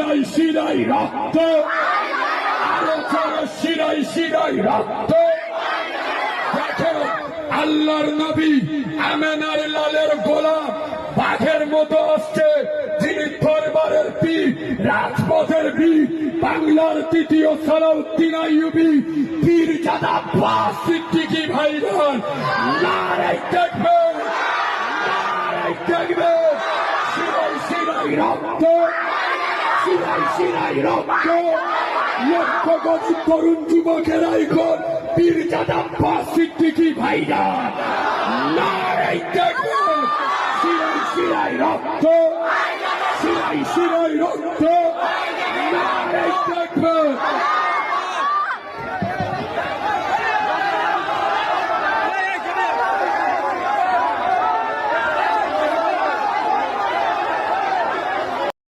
শিরাই শিরাই রক্ত, আরো জোরে শিরাই শিরাই রক্ত। দেখো আল্লাহর নবী আমেনার লালের গোলাম বাঘের মতো আসছে, যিনি দরবারের পীর, রাজপথের বীর, বাংলার তৃতীয় সালাউদ্দিন আইয়ুবী, পীরজাদা আব্বাস সিদ্দিকী ভাইজান, নারায়ে তাকবীর, নারায়ে তাকবীর। শিরাই শিরাই রক্ত, শিরাই শিরাই রক্ত। লক্ষ কোটি তরুণ যুবকেরা এখন পীরজাদা আব্বাস সিদ্দিকী ভাইজান, নারায়ে তাকবীর। শিরাই শিরাই রক্ত, শিরাই শিরাই রক্ত।